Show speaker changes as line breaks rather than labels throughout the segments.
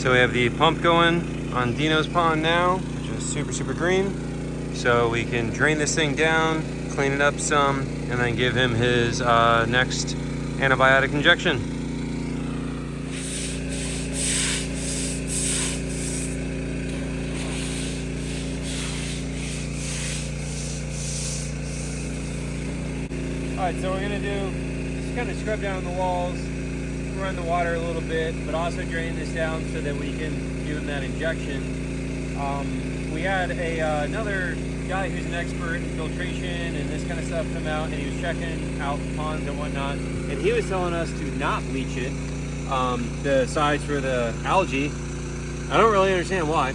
So we have the pump going on Dino's pond now, which is super green. So we can drain this thing down, clean it up some, and then give him his next antibiotic injection. Alright, so we're going to do, just kind of scrub down the walls, run the water a little bit, but also drain this down so that we can give him that injection. We had another guy who's an expert in filtration and this kind of stuff come out, and he was checking out the ponds and whatnot, and he was telling us to not bleach it, the sides for the algae. I don't really understand why.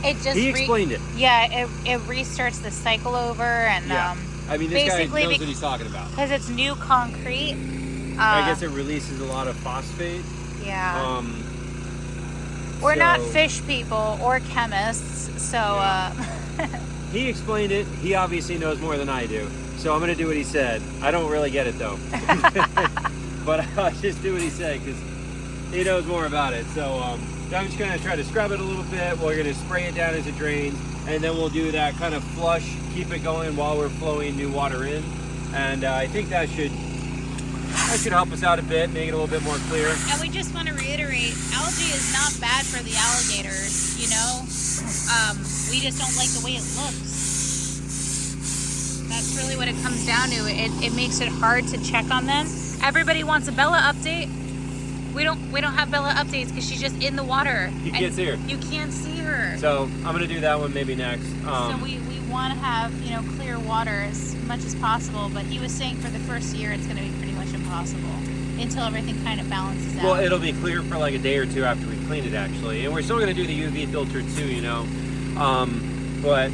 It just
he explained it.
Yeah, it restarts the cycle over, and
yeah. I mean, this guy knows what he's talking about.
Because it's new concrete.
I guess it releases a lot of phosphate.
Yeah. We're not fish people or chemists, so... Yeah.
He explained it. He obviously knows more than I do. So I'm going to do what he said. I don't really get it, though. But I'll just do what he said, because he knows more about it. So I'm just going to try to scrub it a little bit. We're going to spray it down as it drains. And then we'll do that kind of flush, keep it going while we're flowing new water in. And I think that should help us out a bit, make it a little bit more clear.
And we just want to reiterate, algae is not bad for the alligators, you know? We just don't like the way it looks. That's really what it comes down to. It makes it hard to check on them. Everybody wants a Bella update. We don't have Bella updates because she's just in the water.
You can't see her.
You can't see her.
So I'm gonna do that one maybe next.
So we want to have, you know, clear water as much as possible, but he was saying for the first year it's gonna be pretty much impossible until everything kind of balances out.
Well, it'll be clear for like a day or two after we clean it, actually, and we're still gonna do the UV filter too, you know. But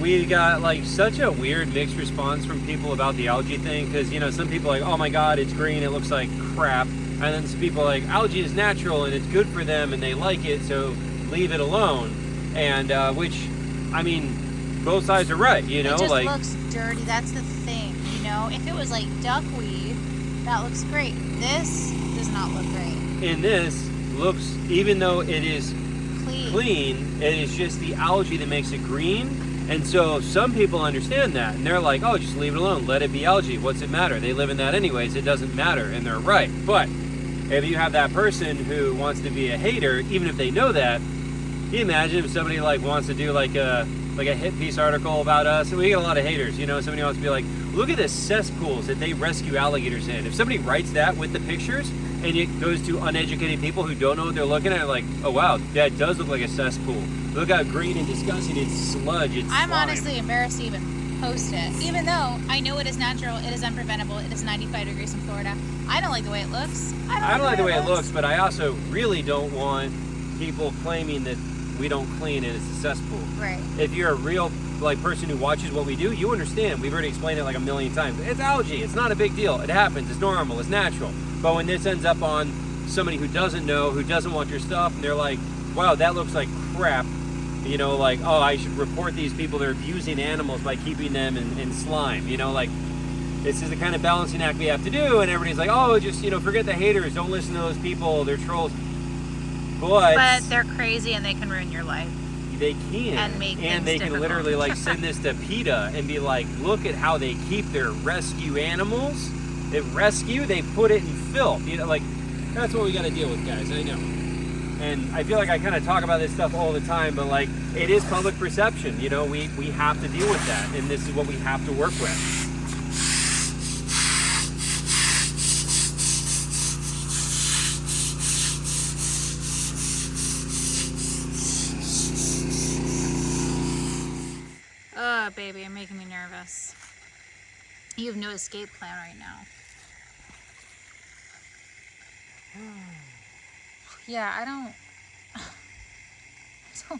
we got like such a weird mixed response from people about the algae thing, because, you know, some people are like, oh my god, it's green, it looks like crap. And then some people are like, algae is natural and it's good for them and they like it, so leave it alone. And which, I mean, both sides are right, you know?
It just
like,
looks dirty. That's the thing, you know? If it was like duckweed, that looks great. This does not look great.
And this looks, even though it is clean, it is just the algae that makes it green. And so some people understand that, and they're like, oh, just leave it alone, let it be algae, what's it matter? They live in that anyways, it doesn't matter, and they're right. But if you have that person who wants to be a hater, even if they know that, can you imagine if somebody like wants to do like a hit piece article about us, and we get a lot of haters, you know, somebody wants to be like, look at the cesspools that they rescue alligators in. If somebody writes that with the pictures, and it goes to uneducated people who don't know what they're looking at, like, oh wow, that does look like a cesspool. Look how green and disgusting, it's sludge, it's
I'm
slime.
honestly embarrassed to even post it. Even though I know it is natural, it is unpreventable, it is 95 degrees in Florida. I don't like the way it looks.
I don't like the way it looks, but I also really don't want people claiming that we don't clean and it's a cesspool.
Right.
If you're a real like person who watches what we do, you understand. We've already explained it like a million times. It's algae, it's not a big deal. It happens, it's normal, it's natural. But when this ends up on somebody who doesn't know, who doesn't want your stuff, and they're like, wow, that looks like crap, you know, like, oh, I should report these people that are abusing animals by keeping them in slime, you know, like, this is the kind of balancing act we have to do, and everybody's like, oh, just, you know, forget the haters, don't listen to those people, they're trolls. But
they're crazy and they can ruin your life.
They can.
And make
and they can literally like send this to PETA and be like, look at how they keep their rescue animals. They put it in filth. You know, like, that's what we got to deal with, guys, I know. And I feel like I kind of talk about this stuff all the time, but like, it is public perception, you know, we have to deal with that, and this is what we have to work with.
Oh, baby, you're making me nervous. You have no escape plan right now. Yeah, I don't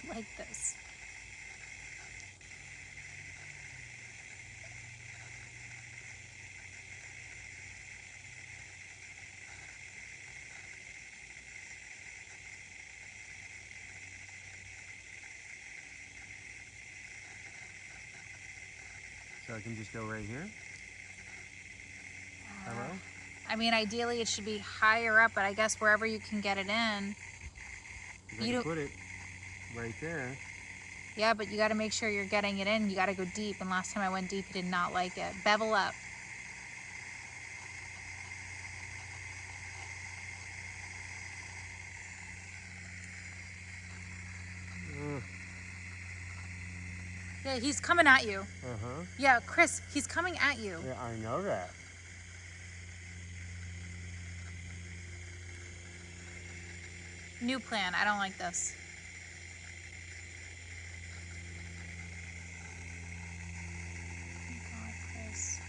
like this.
So I can just go right here? Hello?
I mean, ideally it should be higher up, but I guess wherever you can get it in.
You can put it right there.
Yeah, but you got to make sure you're getting it in. You got to go deep. And last time I went deep, he did not like it. Bevel up. Yeah, he's coming at you.
Uh-huh.
Yeah, Chris, he's coming at you.
Yeah, I know that.
New plan. I don't like this. Oh God, Chris.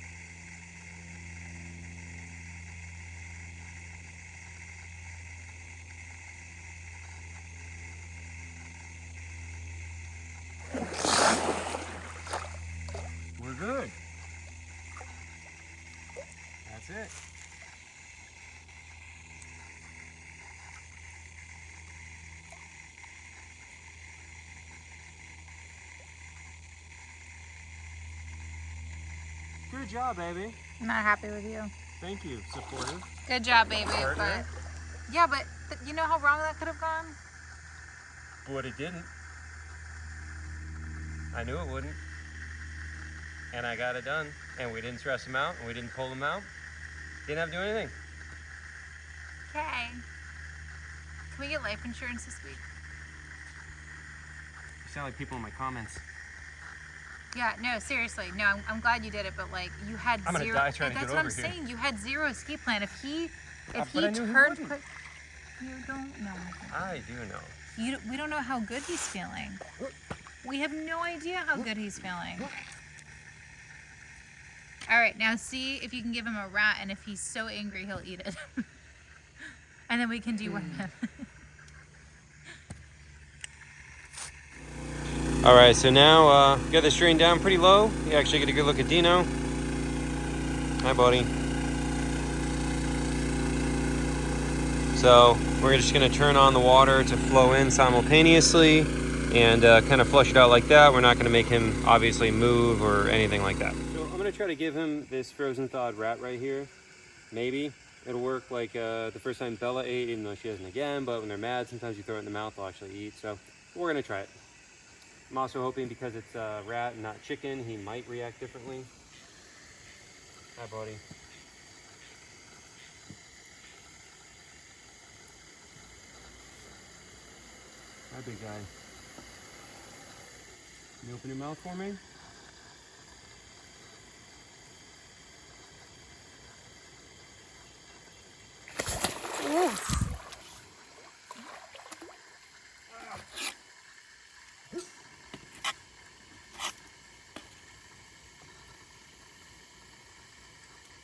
We're good. That's it. Good job, baby.
I'm not happy with you.
Thank you, supportive.
Good job, baby.
Partner.
But yeah, but you know how wrong that could have gone?
But it didn't. I knew it wouldn't. And I got it done. And we didn't stress him out, and we didn't pull him out. Didn't have to do anything.
Okay. Can we get life insurance this week?
You sound like people in my comments.
Yeah, no, seriously. No, I'm glad you did it, but like you had
I'm gonna
zero.
die trying to
That's
get
what
over
I'm
here.
saying. You had zero escape plan. If he
But I knew he
turned,
wouldn't.
you don't know.
I do know.
We don't know how good he's feeling. We have no idea how good he's feeling. All right, now see if you can give him a rat, and if he's so angry, he'll eat it. And then we can deworm him.
All right, so now got the strain down pretty low. You actually get a good look at Dino. Hi, buddy. So we're just gonna turn on the water to flow in simultaneously and kind of flush it out like that. We're not gonna make him obviously move or anything like that. So I'm gonna try to give him this frozen thawed rat right here. Maybe it'll work like the first time Bella ate, even though she hasn't again, but when they're mad, sometimes you throw it in the mouth, they'll actually eat. So we're gonna try it. I'm also hoping because it's a rat and not chicken, he might react differently. Hi, buddy. Hi, big guy. Can you open your mouth for me?
Oof.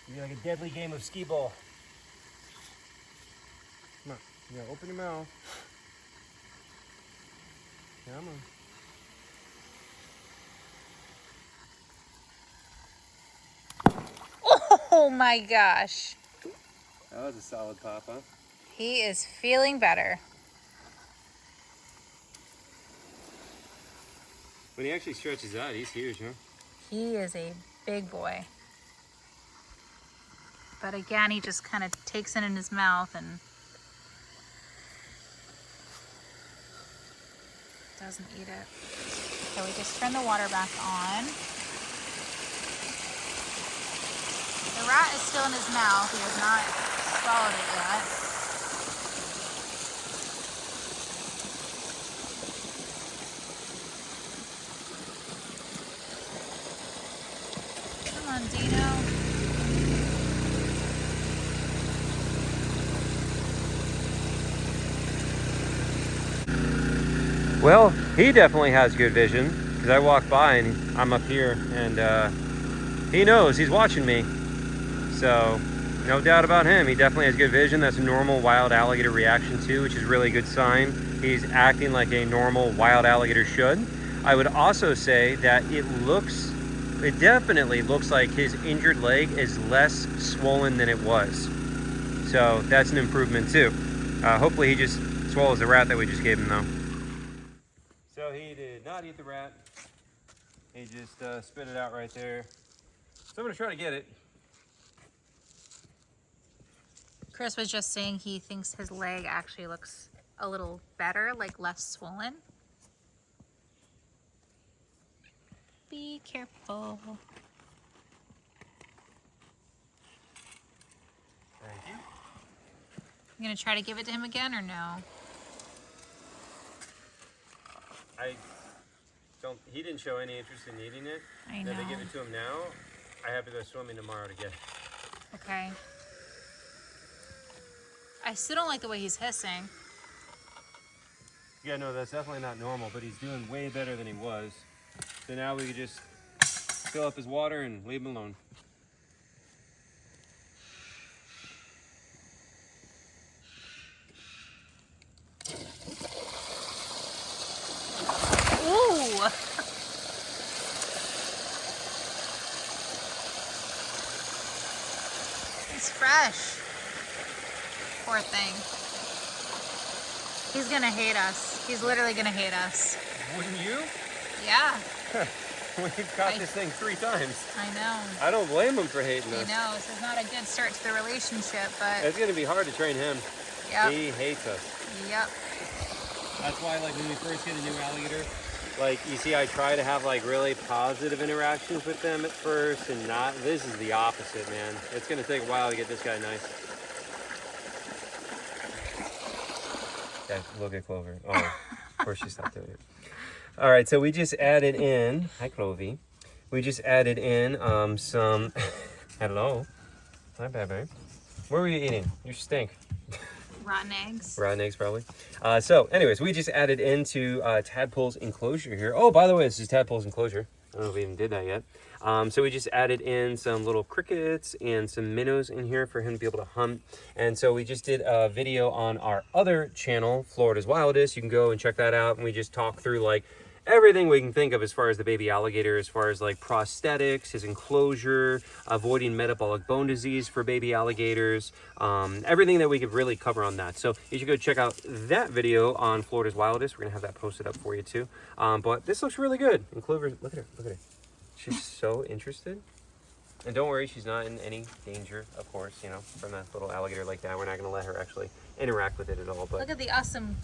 It'll be like a deadly game of skee ball. Come on. Yeah, open your mouth. Come on.
Oh my gosh.
That was a solid pop, huh?
He is feeling better.
When he actually stretches out, he's huge, huh?
He is a big boy. But again, he just kind of takes it in his mouth and doesn't eat it. So we just turn the water back on. The rat is still in his mouth. He has not swallowed it yet. Come on, Dino.
Well, he definitely has good vision because I walk by and I'm up here and he knows he's watching me. So no doubt about him. He definitely has good vision. That's a normal wild alligator reaction too, which is a really good sign. He's acting like a normal wild alligator should. I would also say that it definitely looks like his injured leg is less swollen than it was. So that's an improvement too. Hopefully he just swallows the rat that we just gave him though. So he did not eat the rat. He just spit it out right there. So I'm gonna try to get it.
Chris was just saying he thinks his leg actually looks a little better, like less swollen. Be careful.
Thank you.
You gonna try to give it to him again or no?
I don't. He didn't show any interest in eating it.
I know.
If they give it to him now, I have to go swimming tomorrow to get it.
Okay. I still don't like the way he's hissing.
Yeah, no, that's definitely not normal, but he's doing way better than he was. So now we can just fill up his water and leave him alone.
Ooh! It's fresh. Poor thing. He's gonna hate us. He's literally gonna hate us.
Wouldn't you?
Yeah.
We've caught this thing 3 times.
I know.
I don't blame him for hating
I
us.
know. This is not a good start to the relationship, but
It's going to be hard to train him.
yep.
He hates us.
Yep.
That's why, like, when we first get a new alligator, like, you see, I try to have, like, really positive interactions with them at first and not. This is the opposite, man. It's going to take a while to get this guy nice. Yeah, look at Clover. Oh, of course she stopped doing it. All right, so we just added in, hi Clovey. We just added in some, hello. Hi, baby. What were you eating? You stink.
Rotten eggs.
Rotten eggs, probably. So, anyways, we just added into Tadpole's enclosure here. Oh, by the way, this is Tadpole's enclosure. I don't know if we even did that yet. So we just added in some little crickets and some minnows in here for him to be able to hunt. And so we just did a video on our other channel, Florida's Wildest. You can go and check that out. And we just talk through, like, everything we can think of as far as the baby alligator, as far as like prosthetics, his enclosure, avoiding metabolic bone disease for baby alligators, everything that we could really cover on that. So you should go check out that video on Florida's Wildest. We're gonna have that posted up for you too. But this looks really good. And Clover, look at her, look at her. She's so interested. And don't worry, she's not in any danger, of course, you know, from that little alligator like that. We're not gonna let her actually interact with it at all. But
Look at the awesome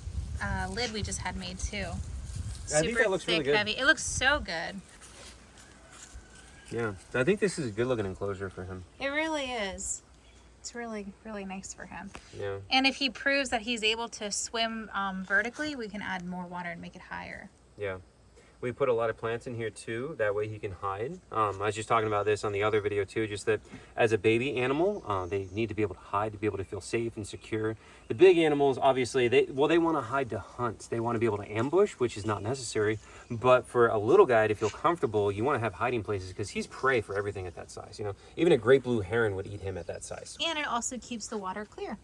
lid we just had made too.
I think that looks
thick,
really good.
heavy. It looks so good.
Yeah, I think this is a good looking enclosure for him.
It really is. It's really, really nice for him.
Yeah.
And if he proves that he's able to swim vertically, we can add more water and make it higher.
Yeah. We put a lot of plants in here too, that way he can hide. I was just talking about this on the other video too, just that as a baby animal, they need to be able to hide, to be able to feel safe and secure. The big animals, obviously, they want to hide to hunt. They want to be able to ambush, which is not necessary. But for a little guy to feel comfortable, you want to have hiding places because he's prey for everything at that size. You know, even a great blue heron would eat him at that size.
And it also keeps the water clear.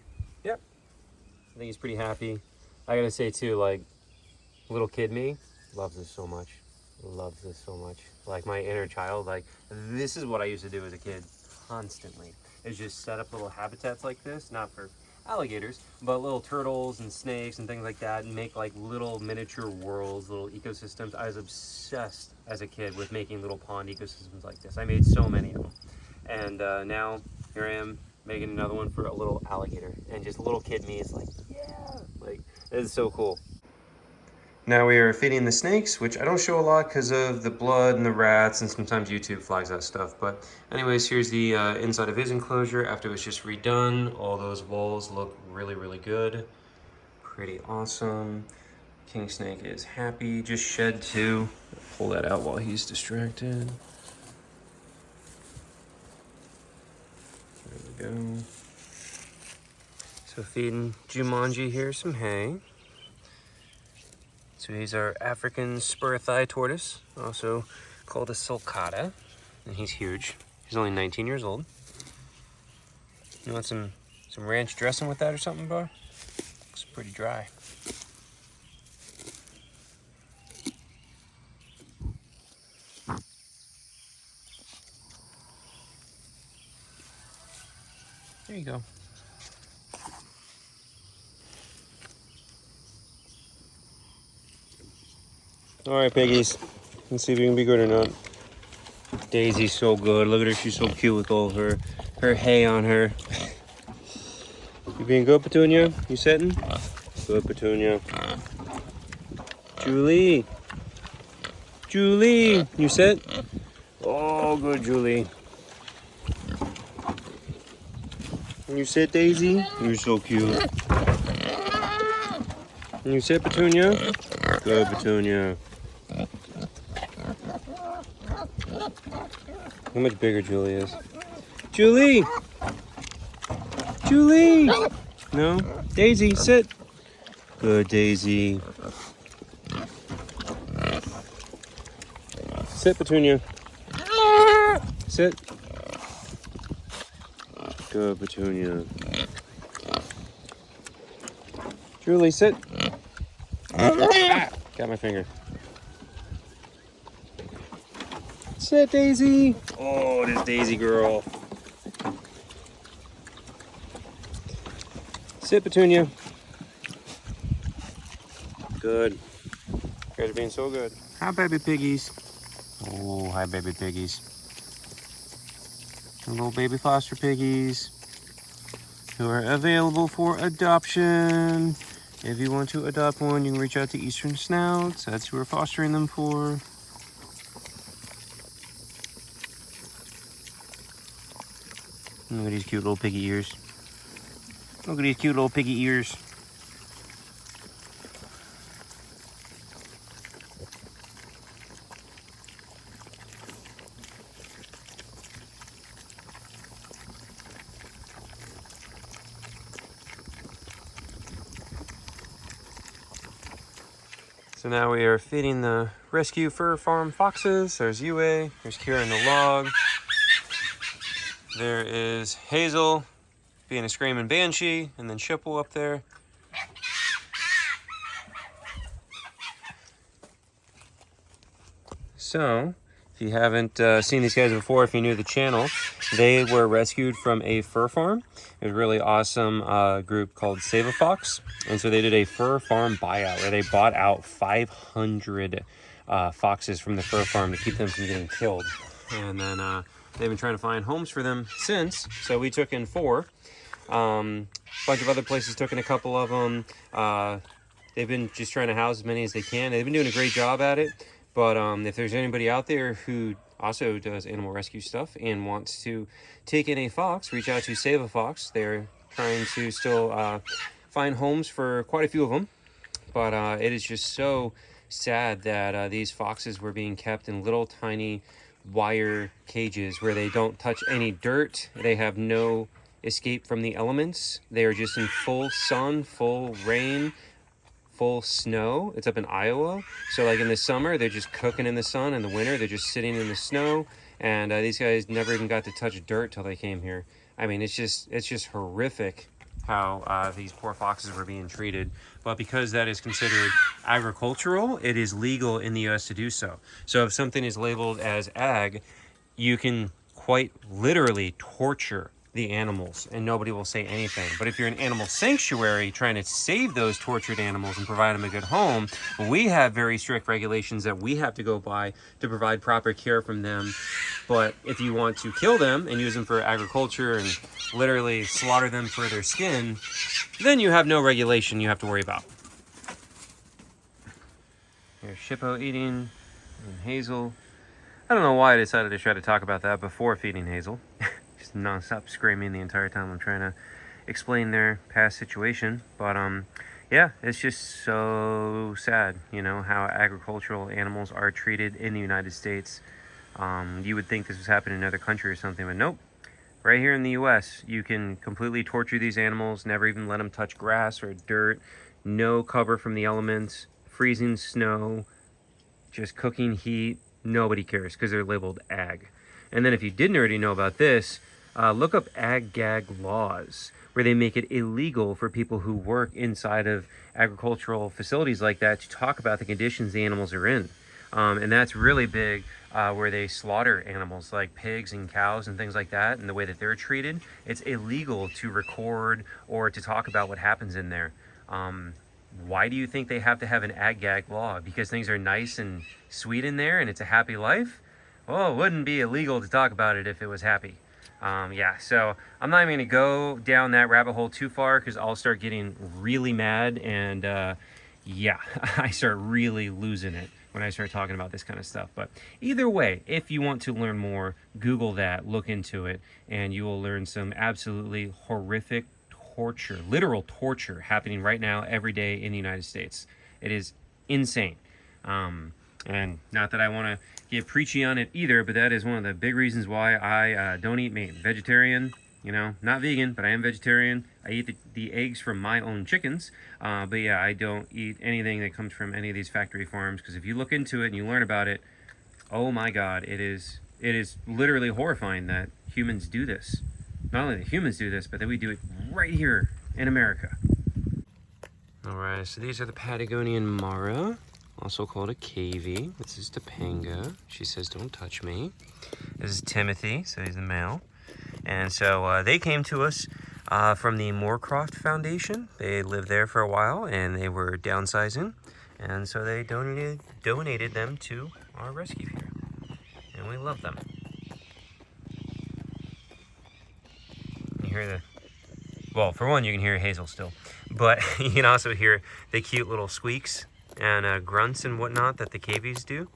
Yep. I think he's pretty happy. I gotta say too, like, little kid me loves this so much. Loves this so much. Like my inner child, like this is what I used to do as a kid constantly. Is just set up little habitats like this, not for alligators, but little turtles and snakes and things like that, and make like little miniature worlds, little ecosystems. I was obsessed as a kid with making little pond ecosystems like this. I made so many of them. And now here I am making another one for a little alligator. And just little kid me is like, yeah, like this is so cool. Now we are feeding the snakes, which I don't show a lot because of the blood and the rats, and sometimes YouTube flags that stuff. But anyways, here's the inside of his enclosure after it was just redone. All those walls look really, really good. Pretty awesome. King snake is happy. Just shed too. Pull that out while he's distracted. There we go. So feeding Jumanji here some hay. So he's our African spur-thigh tortoise, also called a sulcata, and he's huge. He's only 19 years old. You want some ranch dressing with that or something, bro? Looks pretty dry. There you go. All right, piggies. Let's see if you can be good or not. Daisy's so good. Look at her. She's so cute with all her hay on her. You being good, Petunia? You sitting? Good, Petunia. Julie. Julie, you sit? Oh, good, Julie. Can you sit, Daisy? You're so cute. Can you sit, Petunia? Good, Petunia. How much bigger Julie is? Julie! Julie! No? Daisy, sit. Good, Daisy. Sit, Petunia. Sit. Good, Petunia. Julie, sit. Ah, got my finger. Sit, Daisy. Oh, this Daisy girl. Sit, Petunia. Good. You guys are being so good. Hi, baby piggies. Oh, hi, baby piggies. Little baby foster piggies who are available for adoption. If you want to adopt one, you can reach out to Eastern Snouts. That's who we're fostering them for. Look at these cute little piggy ears. Look at these cute little piggy ears. So now we are feeding the rescue fur farm foxes. There's Yue, there's Kira in the log. There is Hazel being a screaming banshee, and then Shipple up there. So, if you haven't seen these guys before, if you're new to the channel, they were rescued from a fur farm. It was a really awesome group called Save a Fox. And so they did a fur farm buyout where they bought out 500 foxes from the fur farm to keep them from getting killed. And then they've been trying to find homes for them since. So we took in 4. A bunch of other places took in a couple of them. They've been just trying to house as many as they can. They've been doing a great job at it. But if there's anybody out there who also does animal rescue stuff and wants to take in a fox, reach out to Save a Fox. They're trying to still find homes for quite a few of them. But it is just so sad that these foxes were being kept in little tiny wire cages where they don't touch any dirt. They have no escape from the elements. They are just in full sun, full rain, full snow. It's up in Iowa. So like in the summer, they're just cooking in the sun. In the winter, they're just sitting in the snow. And these guys never even got to touch dirt till they came here. I mean, it's just horrific how these poor foxes were being treated. But because that is considered agricultural, it is legal in the US to do so. So if something is labeled as ag, you can quite literally torture the animals and nobody will say anything. But if you're an animal sanctuary trying to save those tortured animals and provide them a good home, we have very strict regulations that we have to go by to provide proper care from them. But if you want to kill them and use them for agriculture and literally slaughter them for their skin, then you have no regulation you have to worry about. Here's Shippo eating and Hazel. I don't know why I decided to try to talk about that before feeding Hazel. Just non-stop screaming the entire time I'm trying to explain their past situation. But yeah, it's just so sad, you know, how agricultural animals are treated in the United States. You would think this was happening in another country or something, but nope. Right here in the US, you can completely torture these animals, never even let them touch grass or dirt, no cover from the elements, freezing snow, just cooking heat. Nobody cares because they're labeled ag. And then if you didn't already know about this, look up ag-gag laws, where they make it illegal for people who work inside of agricultural facilities like that to talk about the conditions the animals are in. And that's really big where they slaughter animals like pigs and cows and things like that, and the way that they're treated. It's illegal to record or to talk about what happens in there. Why do you think they have to have an ag-gag law? Because things are nice and sweet in there and it's a happy life? Well, it wouldn't be illegal to talk about it if it was happy. Yeah, so I'm not even gonna go down that rabbit hole too far because I'll start getting really mad and yeah, I start really losing it when I start talking about this kind of stuff. But either way, if you want to learn more, Google that, look into it, and you will learn some absolutely horrific torture, literal torture happening right now every day in the United States. It is insane. And not that I want to get preachy on it either, but that is one of the big reasons why I don't eat meat. Vegetarian, you know, not vegan, but I am vegetarian. I eat the eggs from my own chickens, but yeah, I don't eat anything that comes from any of these factory farms, because if you look into it and you learn about it, oh my God, it is literally horrifying that humans do this. Not only that humans do this, but that we do it right here in America. All right, so these are the Patagonian Mara, also called a cavy. This is Topanga. She says, don't touch me. This is Timothy, so he's the male. And so they came to us from the Moorcroft Foundation. They lived there for a while and they were downsizing. And so they donated them to our rescue here. And we love them. You hear the, well, for one, you can hear Hazel still. But you can also hear the cute little squeaks and grunts and whatnot that the cavies do.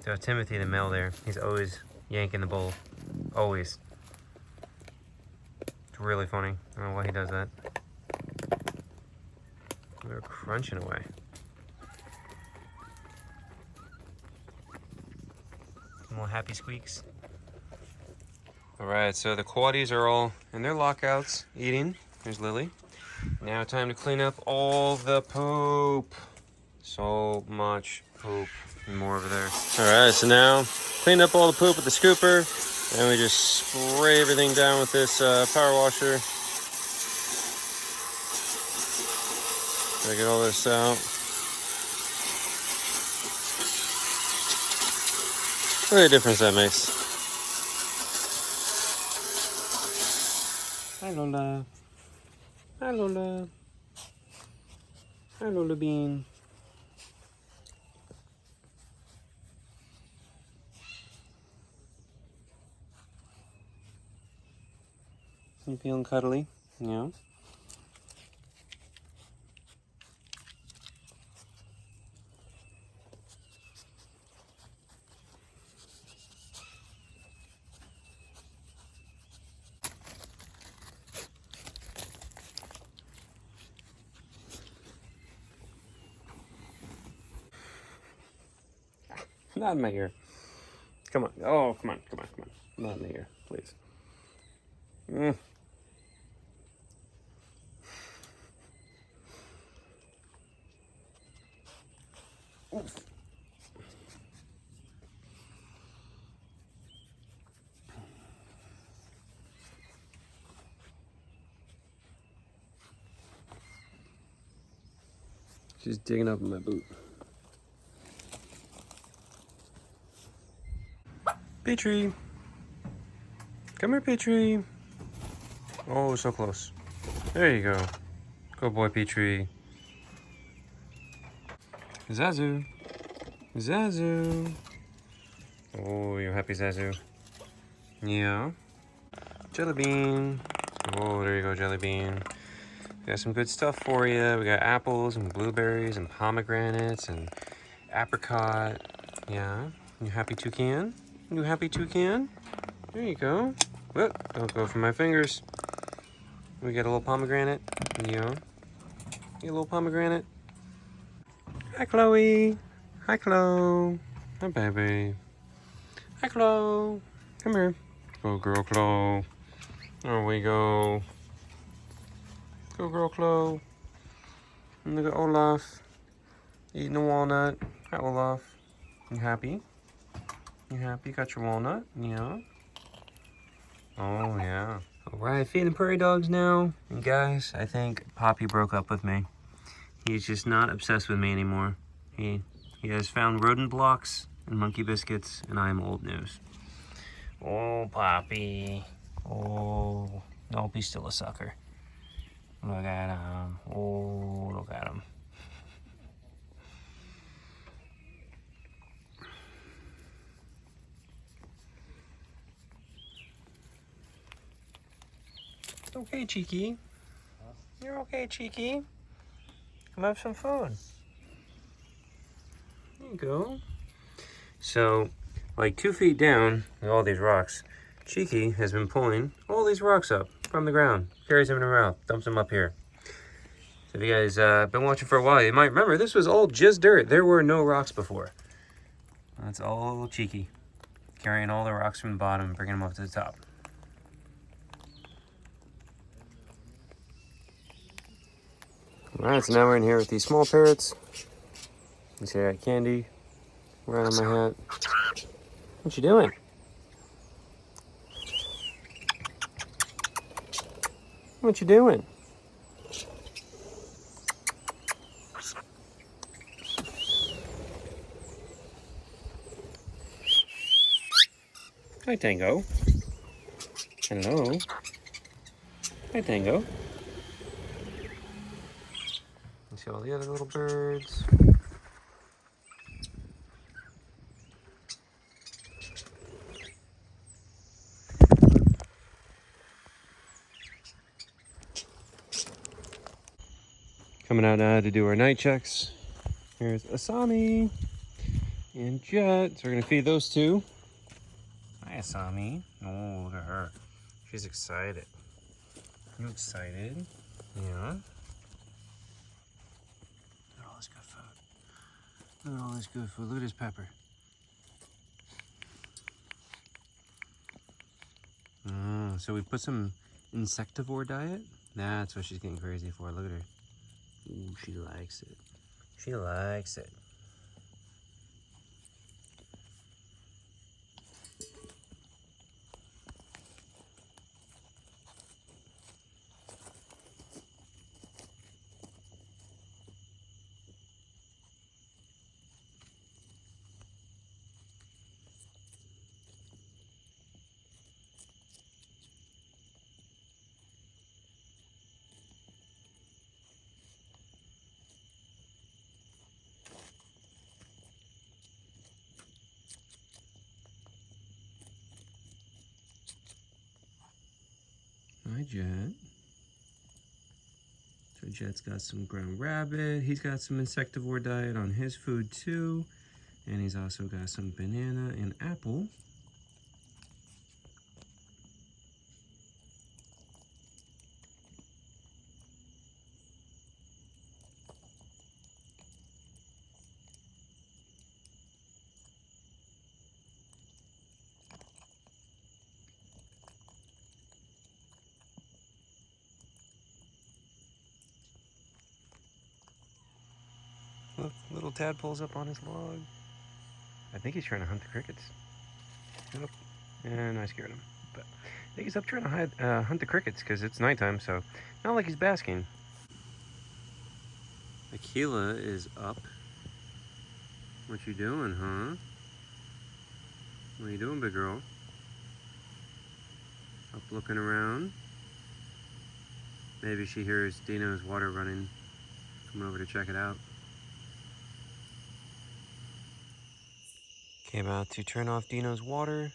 So Timothy, the male there, he's always yanking the bowl. Always. It's really funny. I don't know why he does that. They're crunching away. Little happy squeaks. All right, so the quaddies are all in their lockouts eating. There's Lily. Now time to clean up all the poop. So much poop and more over there. All right, so now clean up all the poop with the scooper, and we just spray everything down with this power washer. Try to get all this out. Look at the difference that makes. Hi Lola. Hi Lola. Hi Lola Bean. You feeling cuddly? Yeah. Not in my ear. Come on. Oh, come on, come on, come on. Not in the ear, please. Oof. She's digging up in my boot. Petrie. Come here, Petrie. Oh, so close. There you go. Good boy, Petrie. Zazu. Zazu. Oh, you're happy, Zazu. Yeah. Jelly bean. Oh, there you go, Jelly bean. We got some good stuff for you. We got apples and blueberries and pomegranates and apricot. Yeah. You happy, toucan? You happy, toucan? There you go. Whoop, don't go for my fingers. We got a little pomegranate. Yeah. You a little pomegranate? Hi, Chloe. Hi, Chloe. Hi, baby. Hi, Chloe. Come here. Go, girl, Chloe. There we go. Go, girl, Chloe. And look at Olaf. Eating a walnut. Hi, Olaf. You happy? You happy? You got your walnut? Yeah. Oh, yeah. All right, feeding the prairie dogs now. And guys, I think Poppy broke up with me. He's just not obsessed with me anymore. He has found rodent blocks and monkey biscuits, and I am old news. Oh, Poppy. Oh, Nope, he's still a sucker. Look at him. Oh, look at him. Okay, Cheeky. You're okay, Cheeky. Come have some food. There you go. So, like 2 feet down with all these rocks, Cheeky has been pulling all these rocks up from the ground, carries them in her mouth, dumps them up here. So if you guys been watching for a while, you might remember this was all just dirt. There were no rocks before. That's all Cheeky, carrying all the rocks from the bottom and bringing them up to the top. All right, so now we're in here with these small parrots. You see I got candy right on my hat. What you doing? What you doing? Hi, Tango. Hello. Hi, Tango. You see all the other little birds. Coming out now to do our night checks. Here's Asami and Jet. So we're gonna feed those two. Hi, Asami. Oh, look at her. She's excited. You excited? Yeah. Look at all this good food. Look at all this good food. Look at this pepper. So we put some insectivore diet. That's what she's getting crazy for. Look at her. Ooh, she likes it. She likes it. Hi, Jet. So Jet's got some ground rabbit. He's got some insectivore diet on his food too. And he's also got some banana and apple. Look, little Tadpole's up on his log. I think he's trying to hunt the crickets. Nope. And I scared him. But I think he's up trying to hunt the crickets because it's nighttime, so not like he's basking. Aquila is up. What you doing, huh? What you doing, big girl? Up looking around. Maybe she hears Dino's water running. Coming over to check it out. Came out to turn off Dino's water.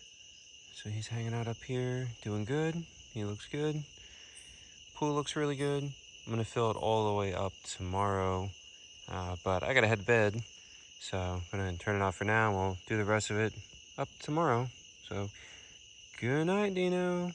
So he's hanging out up here, doing good. He looks good. Pool looks really good. I'm gonna fill it all the way up tomorrow. But I gotta head to bed. So I'm gonna turn it off for now. We'll do the rest of it up tomorrow. So good night, Dino.